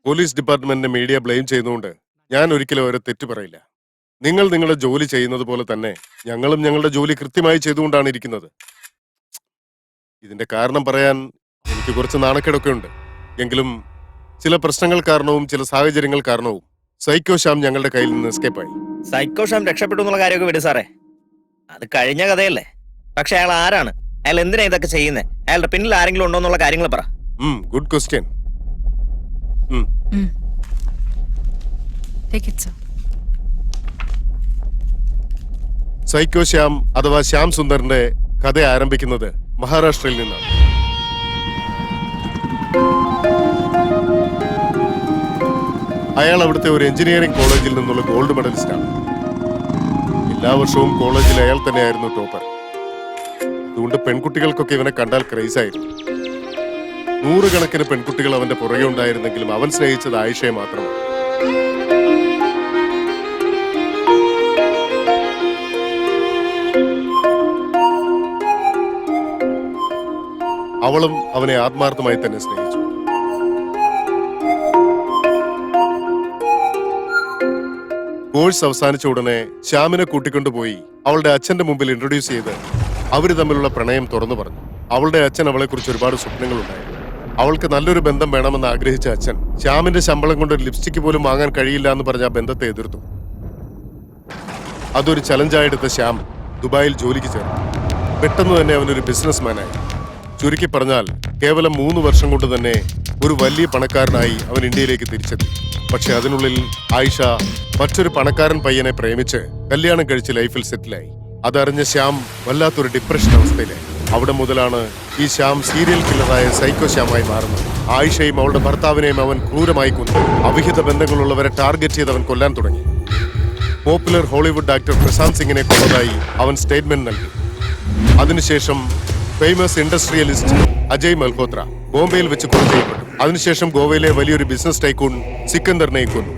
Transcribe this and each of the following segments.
Police ഡിപ്പാർട്ട്മെന്റിനെ media blame ചെയ്യുന്നതുകൊണ്ട് ഞാൻ ഒരിക്കലും അവരെ തെറ്റു പറയില്ല. നിങ്ങൾ നിങ്ങളുടെ ജോലി ചെയ്യുന്നത് പോലെ തന്നെ ഞങ്ങളും ഞങ്ങളുടെ ജോലി കൃത്യമായി ചെയ്തുകൊണ്ടാണ് ഇരിക്കുന്നത്. ഇതിന്റെ കാരണം പറയാൻ എനിക്ക് കുറച്ച് നാണക്കേടൊക്കെ ഉണ്ട്. എങ്കിലും ചില പ്രശ്നങ്ങൾ കാരണവും ചില സാഹചര്യങ്ങൾ കാരണവും സൈക്കോ ശ്യാം ഞങ്ങളുടെ കയ്യിൽ നിന്ന് എസ്കേപ്പായി. സൈക്കോ ശ്യാം രക്ഷപ്പെട്ടു എന്നുള്ള കാര്യമൊക്കെ വിട് സാറേ, അത് കഴിഞ്ഞ കഥയല്ലേ. പക്ഷെ അയാൾ ആരാണ്? അയാൾ എന്തിനാ ഇതൊക്കെ ചെയ്യുന്നത്? അയാളുടെ പിന്നിൽ ആരെങ്കിലും ഉണ്ടോ എന്നുള്ള കാര്യങ്ങൾ പറ. Good question. സൈക്കോ ശ്യാം അഥവാ ശ്യാം സുന്ദറിന്റെ കഥ ആരംഭിക്കുന്നത് മഹാരാഷ്ട്രയിൽ നിന്നാണ്. അയാൾ അവിടുത്തെ ഒരു എഞ്ചിനീയറിംഗ് കോളേജിൽ നിന്നുള്ള ഗോൾഡ് മെഡലിസ്റ്റാണ്. എല്ലാ വർഷവും കോളേജിൽ അയാൾ തന്നെയായിരുന്നു ടോപ്പർ. അതുകൊണ്ട് പെൺകുട്ടികൾക്കൊക്കെ ഇവനെ കണ്ടാൽ ക്രൈസായിരുന്നു. 100 കണക്കിന് പെൺകുട്ടികൾ അവന്റെ പുറകെ ഉണ്ടായിരുന്നെങ്കിലും അവൻ സ്നേഹിച്ചത് ആയിഷയെ മാത്രമാണ്. അവളും അവനെ ആത്മാർത്ഥമായി തന്നെ സ്നേഹിച്ചു. കോഴ്സ് അവസാനിച്ച ഉടനെ ശ്യാമിനെ കൂട്ടിക്കൊണ്ടുപോയി അവളുടെ അച്ഛന്റെ മുമ്പിൽ ഇൻട്രൊഡ്യൂസ് ചെയ്ത് അവര് തമ്മിലുള്ള പ്രണയം തുറന്നു പറഞ്ഞു. അവളുടെ അച്ഛൻ അവളെ കുറിച്ച് ഒരുപാട് സ്വപ്നങ്ങളുണ്ടായിരുന്നു. അവൾക്ക് നല്ലൊരു ബന്ധം വേണമെന്ന് ആഗ്രഹിച്ച അച്ഛൻ ശ്യാമിന്റെ ശമ്പളം കൊണ്ട് ഒരു ലിപ്സ്റ്റിക് പോലും വാങ്ങാൻ കഴിയില്ല എന്ന് പറഞ്ഞ ആ ബന്ധത്തെ എതിർത്തു. അതൊരു ചലഞ്ചായെടുത്ത ശ്യാം ദുബായിൽ ജോലിക്ക് ചേർന്നു. പെട്ടെന്ന് തന്നെ അവനൊരു ബിസിനസ്മാനായി. ചുരുക്കി പറഞ്ഞാൽ കേവലം 3 വർഷം കൊണ്ട് തന്നെ ഒരു വലിയ പണക്കാരനായി അവൻ ഇന്ത്യയിലേക്ക് തിരിച്ചെത്തി. പക്ഷെ അതിനുള്ളിൽ ആയിഷ മറ്റൊരു പണക്കാരൻ പയ്യനെ പ്രേമിച്ച് കല്യാണം കഴിച്ച് ലൈഫിൽ സെറ്റിലായി. അതറിഞ്ഞ ശ്യാം വല്ലാത്തൊരു ഡിപ്രഷൻ അവസ്ഥയിലായി. അവിടെ മുതലാണ് ഈ ശ്യാം സീരിയൽ കില്ലറായ സൈക്കോ ശ്യാമായി മാറുന്നത്. ആയിഷയും അവളുടെ ഭർത്താവിനെയും അവൻ ക്രൂരമായി കൊന്നു. അവിഹിത ബന്ധങ്ങളുള്ളവരെ ടാർഗറ്റ് ചെയ്ത് അവൻ കൊല്ലാൻ തുടങ്ങി. പോപ്പുലർ ഹോളിവുഡ് ആക്ടർ പ്രശാന്ത് സിംഗിനെ കൊന്നതായി അവൻ സ്റ്റേറ്റ്മെന്റ് നൽകി. അതിനുശേഷം ഫേമസ് ഇൻഡസ്ട്രിയലിസ്റ്റ് അജയ് മൽഹോത്ര ബോംബെയിൽ വെച്ച് കൊല ചെയ്യപ്പെട്ടു. അതിനുശേഷം ഗോവയിലെ വലിയൊരു ബിസിനസ് ടൈക്കൂൺ സിക്കന്ദറിനെ കൊന്നു.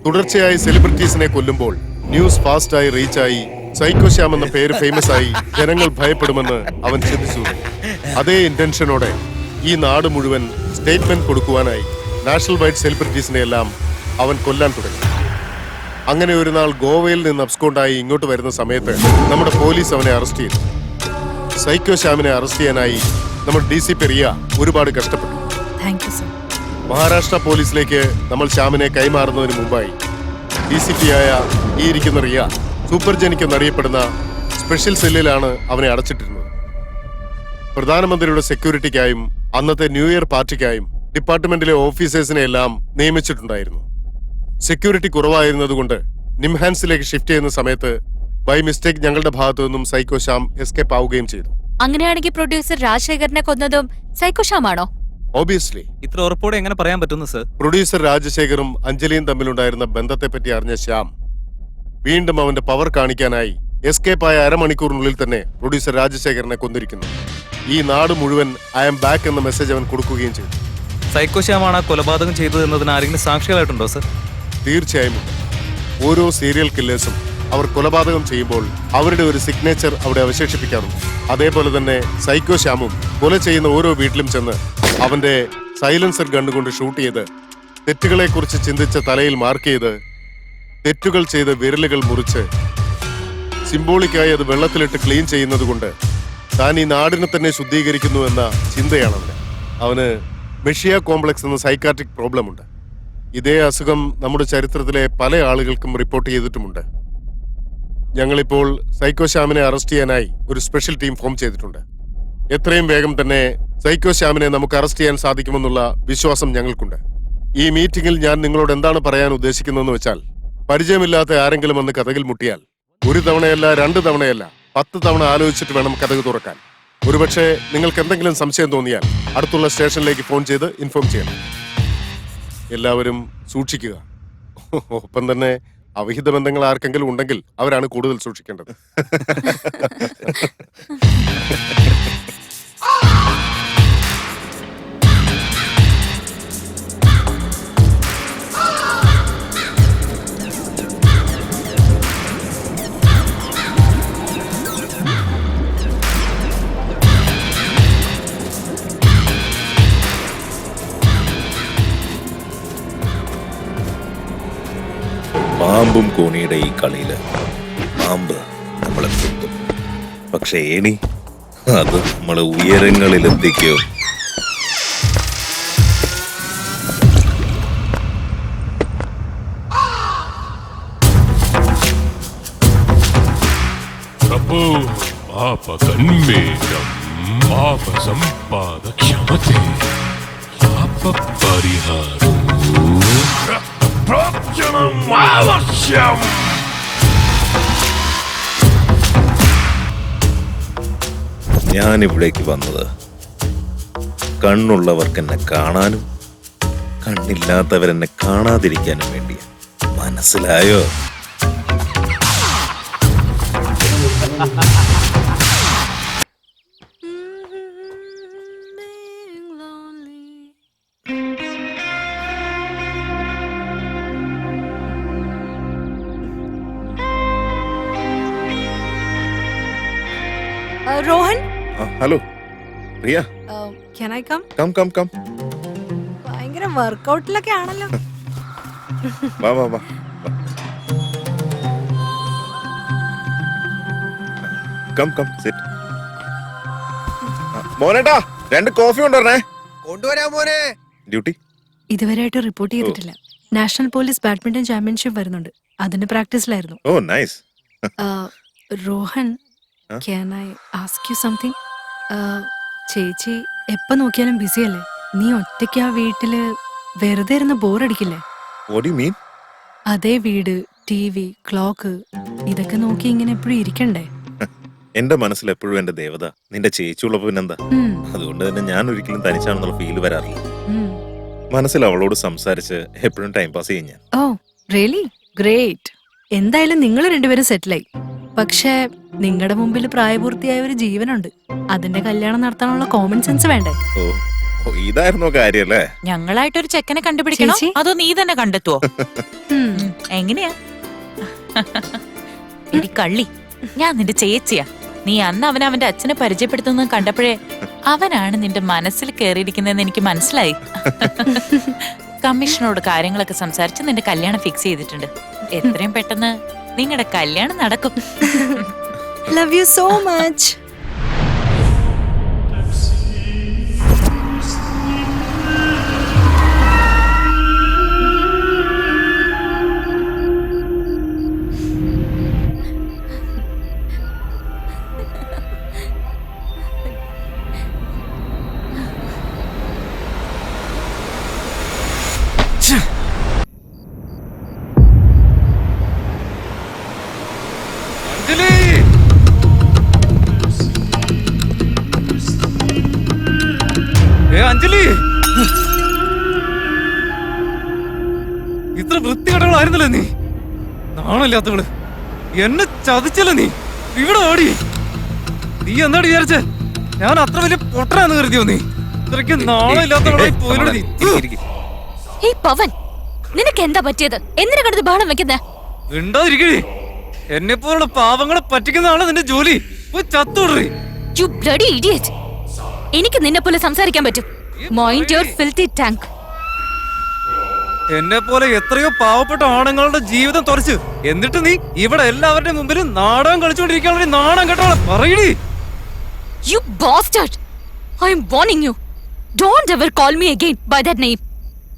തുടർച്ചയായി സെലിബ്രിറ്റീസിനെ കൊല്ലുമ്പോൾ ന്യൂസ് ഫാസ്റ്റായി റീച്ചായി സൈക്കോ ശ്യാം എന്ന പേര് ഫേമസ് ആയി ജനങ്ങൾ ഭയപ്പെടുമെന്ന് അവൻ ചിന്തിച്ചു. അതേ ഇന്റൻഷനോടെ ഈ നാട് മുഴുവൻ സ്റ്റേറ്റ്മെന്റ് കൊടുക്കുവാനായി നാഷണൽ വൈഡ് സെലിബ്രിറ്റീസിനെ എല്ലാം അവൻ കൊല്ലാൻ തുടങ്ങി. അങ്ങനെ ഒരു നാൾ ഗോവയിൽ നിന്ന് അബ്സ്കോണ്ടായി ഇങ്ങോട്ട് വരുന്ന സമയത്ത് നമ്മുടെ പോലീസ് അവനെ അറസ്റ്റ് ചെയ്തു. സൈക്കോ ശ്യാമിനെ അറസ്റ്റ് ചെയ്യാനായി നമ്മുടെ DCP റിയ ഒരുപാട് കഷ്ടപ്പെട്ടു. മഹാരാഷ്ട്ര പോലീസിലേക്ക് നമ്മൾ ശ്യാമിനെ കൈമാറുന്നതിന് മുമ്പായി DCP ആയ ഈ ഇരിക്കുന്ന റിയ സൂപ്പർ ജനിക്ക് എന്നറിയപ്പെടുന്ന സ്പെഷ്യൽ സെല്ലിലാണ് അവനെ അടച്ചിട്ടിരുന്നത്. പ്രധാനമന്ത്രിയുടെ സെക്യൂരിറ്റിക്കായും അന്നത്തെ ന്യൂ ഇയർ പാർട്ടിക്കായും ഡിപ്പാർട്ട്മെന്റിലെ ഓഫീസേഴ്സിനെ എല്ലാം നിയമിച്ചിട്ടുണ്ടായിരുന്നു. സെക്യൂരിറ്റി കുറവായിരുന്നതുകൊണ്ട് നിംഹാൻസിലേക്ക് ഷിഫ്റ്റ് ചെയ്യുന്ന സമയത്ത് ബൈ മിസ്റ്റേക്ക് ഞങ്ങളുടെ ഭാഗത്തു നിന്നും സൈക്കോ ശ്യാം എസ്കേപ്പ് ആവുകയും ചെയ്തു. അങ്ങനെയാണെങ്കിൽ പ്രൊഡ്യൂസർ രാജശേഖരനെ കൊന്നതും സൈക്കോ ശ്യാം ആണോ? ഓബിയസ്ലി. ഇത്ര ഉറപ്പോടെ എങ്ങനെ പറയാൻ പറ്റുന്നു സർ? പ്രൊഡ്യൂസർ രാജശേഖറും അഞ്ജലിയും തമ്മിലുണ്ടായിരുന്ന ബന്ധത്തെ പറ്റി അറിഞ്ഞ ശ്യാം വീണ്ടും അവന്റെ പവർ കാണിക്കാനായി എസ്കേപ്പ് ആയ അരമണിക്കൂറിനുള്ളിൽ തന്നെ പ്രൊഡ്യൂസർ രാജശേഖരനെ കൊന്നിരിക്കുന്നു. ഈ നാട് മുഴുവൻ ഐ ആം ബാക്ക് എന്ന മെസ്സേജ് അവൻ കൊടുക്കുകയും ചെയ്തു. സൈക്കോ ശ്യാമാണ് കൊലപാതകം ചെയ്തത് എന്നതിന് ആരെങ്കിലും സാക്ഷികളായിട്ടുണ്ടോ സർ? തീർച്ചയായും. ഓരോ സീരിയൽ കില്ലേഴ്സും അവർ കൊലപാതകം ചെയ്യുമ്പോൾ അവരുടെ ഒരു സിഗ്നേച്ചർ അവിടെ അവശേഷിപ്പിക്കാറുണ്ട്. അതേപോലെ തന്നെ സൈക്കോ ശ്യാമും കൊല ചെയ്യുന്ന ഓരോ വീട്ടിലും ചെന്ന് അവന്റെ സൈലൻസർ ഗണ്ണുകൊണ്ട് ഷൂട്ട് ചെയ്ത് തെറ്റുകളെ കുറിച്ച് ചിന്തിച്ച തലയിൽ മാർക്ക് ചെയ്ത് തെറ്റുകൾ ചെയ്ത് വിരലുകൾ മുറിച്ച് സിംബോളിക്കായി അത് വെള്ളത്തിലിട്ട് ക്ലീൻ ചെയ്യുന്നത് കൊണ്ട് താൻ ഈ നാടിനെ തന്നെ ശുദ്ധീകരിക്കുന്നു എന്ന ചിന്തയാണ് അവന് മെഷിയ കോംപ്ലക്സ് എന്ന സൈക്കാട്രിക് പ്രോബ്ലം ഉണ്ട്. ഇതേ അസുഖം നമ്മുടെ ചരിത്രത്തിലെ പല ആളുകൾക്കും റിപ്പോർട്ട് ചെയ്തിട്ടുമുണ്ട്. ഞങ്ങളിപ്പോൾ സൈക്കോ ശ്യാമിനെ അറസ്റ്റ് ചെയ്യാനായി ഒരു സ്പെഷ്യൽ ടീം ഫോം ചെയ്തിട്ടുണ്ട്. എത്രയും വേഗം തന്നെ സൈക്കോ ശ്യാമിനെ നമുക്ക് അറസ്റ്റ് ചെയ്യാൻ സാധിക്കുമെന്നുള്ള വിശ്വാസം ഞങ്ങൾക്കുണ്ട്. ഈ മീറ്റിംഗിൽ ഞാൻ നിങ്ങളോട് എന്താണ് പറയാൻ ഉദ്ദേശിക്കുന്നതെന്ന് വെച്ചാൽ, പരിചയമില്ലാത്ത ആരെങ്കിലും വന്ന് കഥകിൽ മുട്ടിയാൽ 1 തവണയല്ല 2 തവണയല്ല 10 തവണ ആലോചിച്ചിട്ട് വേണം കഥക് തുറക്കാൻ. ഒരുപക്ഷെ നിങ്ങൾക്ക് എന്തെങ്കിലും സംശയം തോന്നിയാൽ അടുത്തുള്ള സ്റ്റേഷനിലേക്ക് ഫോൺ ചെയ്ത് ഇൻഫോം ചെയ്യണം. എല്ലാവരും സൂക്ഷിക്കുക. ഒപ്പം തന്നെ അവിഹിത ബന്ധങ്ങൾ ആർക്കെങ്കിലും ഉണ്ടെങ്കിൽ അവരാണ് കൂടുതൽ സൂക്ഷിക്കേണ്ടത്. പാമ്പും കോണിയുടെ ഈ കളിയില് പാമ്പ് നമ്മളെ കുത്തും, പക്ഷെ ഏണി അത് നമ്മളെ ഉയരങ്ങളിലെത്തിക്കും. प्रभो पापकन्मेषं पापसम्पादक्षमते पापपरिहारो प्रक्षणम् आवश्यम्. ഞാനിവിടേക്ക് വന്നത് കണ്ണുള്ളവർക്ക് എന്നെ കാണാനും കണ്ണില്ലാത്തവരെന്നെ കാണാതിരിക്കാനും വേണ്ടിയാ. മനസ്സിലായോ? Rohan, hello Riya, can I come? Come come come, ഭയങ്കര വർക്കൗട്ടിലൊക്കെ ആണല്ലോ. വാ വാ വാ. Come come sit. മോനേട്ടാ 2 കോഫി കൊണ്ടുവരണേ. കൊണ്ടുവരാ മോനെ. ഡ്യൂട്ടി ഇതുവരെയായിട്ട് റിപ്പോർട്ട് ചെയ്തിട്ടില്ല. നാഷണൽ പോലീസ് ബാഡ്മിന്റൺ ചാമ്പ്യൻഷിപ്പ് വരുന്നുണ്ട്, അതിന്റെ പ്രാക്ടീസിലായിരുന്നു. Oh nice. Rohan, can I ask you something? ചേച്ചി എപ്പോ നോക്കിയാലും ബിസി അല്ലേ? നീ ഒറ്റയ്ക്ക് ആ വീട്ടില് വെറുതെ ഇരുന്ന് ബോറടിക്കില്ലേ? What you mean? അതേ വീട്, TV, ക്ലോക്ക്, ഇതൊക്കെ നോക്കി ഇങ്ങനെ എപ്പോഴും ഇരിക്കണ്ടേ? എന്റെ മനസ്സിൽ എപ്പോഴും എന്റെ ദേവത നിന്റെ ചേച്ചിയുള്ളപ്പോ പിന്നെന്താ. അതുകൊണ്ട് തന്നെ ഞാൻ ഒരിക്കലും തനിച്ചാണെന്നുള്ള ഫീൽ വരാറില്ല. മനസ്സിൽ അവളോട് സംസാരിച്ച് എപ്പോഴും ടൈം പാസ് ചെയ്യും ഞാൻ. Oh really great. എന്തായാലും നിങ്ങൾ രണ്ടുപേരും സെറ്റിലായി. പക്ഷേ നിങ്ങളുടെ മുമ്പിൽ പ്രായപൂർത്തിയായ ഒരു ജീവനുണ്ട്. അതിന്റെ കല്യാണം നടത്താനുള്ള കോമൺ സെൻസ് വേണ്ടേ? ഓ ഓ, ഇതായിരുന്നോ കാര്യല്ലേ? ഞങ്ങളായിട്ടൊരു ചെക്കനെ കണ്ടുപിടിക്കണോ ചേച്ചി? അതോ നീ തന്നെ കണ്ടെത്തുവോ? എങ്ങനെയാ? എടി കള്ളി, ഞാൻ നിന്റെ ചേച്ചിയാ. നീ അന്ന് അവന്റെ അച്ഛനെ പരിചയപ്പെടുത്തുന്നത് കണ്ടപ്പോഴേ അവനാണ് നിന്റെ മനസ്സിൽ കയറിയിരിക്കുന്നതെന്ന് എനിക്ക് മനസ്സിലായി. കമ്മീഷനോട് കാര്യങ്ങളൊക്കെ സംസാരിച്ച് നിന്റെ കല്യാണം ഫിക്സ് ചെയ്തിട്ടുണ്ട്. എത്രയും പെട്ടെന്ന് നിങ്ങളുടെ കല്യാണം നടക്കും. Love you so much. Anjali, Anjali, ഇത്ര വൃത്തികെട്ടവളായിരുന്നല്ലേ നീ? നാണമില്ലാത്തവള്, എന്നെ ചതിച്ചല്ലേ നീ? ഇവിടെ ഓടി. നീ എന്താടി വിചാരിച്ചേ? ഞാൻ അത്ര വലിയ പൊട്ടനാന്ന് കരുതിയോ നീ? ഇത്രയ്ക്ക് നാണമില്ലാത്തവളായി പോയില്ലേ നീ? ഏയ് പവൻ, നിനക്ക് എന്താ പറ്റിയത്? എന്തിനാ കിടന്ന് ബഹളം വെക്കുന്നേ? ഉണ്ടാതിരിക്കണേ. എന്നെ പോലുള്ള പാവങ്ങളെ പറ്റിക്കുന്നതാണ് നിന്റെ ജോലി. പോയി ചത്തോടറി. You bloody idiot. എനിക്ക് നിന്നെ പോലെ സംസാരിക്കാൻ പറ്റും. Mind your filthy tank. എന്നെ പോലെ എത്രയോ പാവപ്പെട്ട ആണുങ്ങളുടെ ജീവിതം തുറച്ച് എന്നിട്ട് നീ ഇവിടെ എല്ലാവരുടെ മുമ്പിലും നാടകം കളിച്ചുകൊണ്ടിരിക്കാനുള്ള നാടകം കേട്ടോളെ പറയടി. You bastard. I am warning you. Don't ever call me again by that name.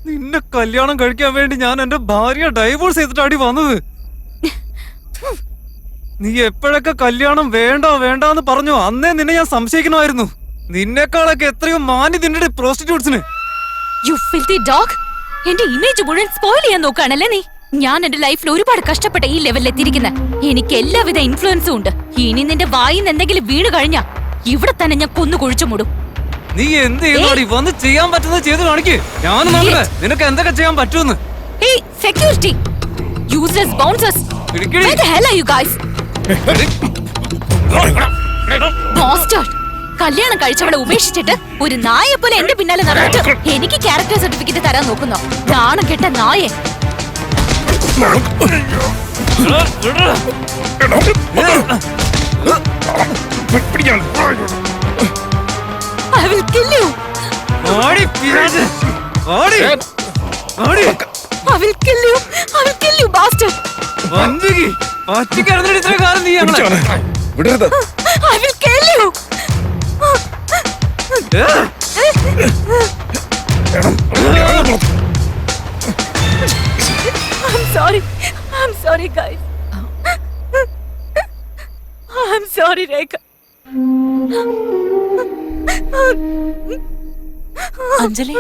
നിന്നെ കല്യാണം കഴിക്കാൻ വേണ്ടി ഞാൻ എന്റെ ഭാര്യ ഡൈവോഴ്സ് ചെയ്തിട്ടാടി വന്നത്. നീ എപ്പോഴൊക്കെ കല്യാണം വേണ്ട വേണ്ടെന്ന് പറഞ്ഞു അന്നേ നിന്നെ ഞാൻ സംശയിക്കണമായിരുന്നു. നിന്നെക്കാളൊക്കെ എത്രയോ മാന്യ നിന്റെ പ്രോസ്റ്റിറ്റ്യൂട്ട്സിന്. You filthy dog. എന്റെ ഇമേജ് മുഴുവൻ സ്പോയിൽ ചെയ്യാൻ നോക്കുകയാണല്ലേ നീ? ഞാൻ എന്റെ ലൈഫിൽ ഒരുപാട് കഷ്ടപ്പെട്ട ഈ ലെവലിൽ എത്തിയിരിക്കുന്നത്. എനിക്ക് എല്ലാവിധ ഇൻഫ്ലുവൻസും ഉണ്ട്. ഇനി നിന്റെ വായിന്ന് എന്തെങ്കിലും വീണ് കഴിഞ്ഞാ ഇവിടെ തന്നെ ഞാൻ കൊന്നു കുഴിച്ചു മൂടും. നീ എന്ത് ചെയ്യുന്നോടി? വന്ന് ചെയ്യാൻ പറ്റുന്നത് ചെയ്ത് കാണിക്ക്. ഞാൻ നോക്കട്ടെ നിനക്ക് എന്തൊക്കെ ചെയ്യാൻ പറ്റുമെന്ന്. Hey, security. Useless bouncers. Where the hell are you guys? Bastard. കല്യാണം കഴിച്ചവളെ ഉപേക്ഷിച്ചിട്ട് ഒരു നായെ പോലെ എന്റെ പിന്നാലെ നടന്നിട്ട് എനിക്ക് ക്യാരക്ടർ സർട്ടിഫിക്കറ്റ് തരാൻ നോക്കുന്നോ? നാണം കെട്ട നായെ. I will kill you. ഓടി പിരാജ്. ഓടി. ഓടി. I will kill you. I will kill you, bastard. ഒറ്റയ്ക്കായിരുന്നു ഇത്രയും കാലം നീ ഞങ്ങളെ വിടരുത്. I will kill you. I'm sorry guys. I'm sorry Rekha. Anjali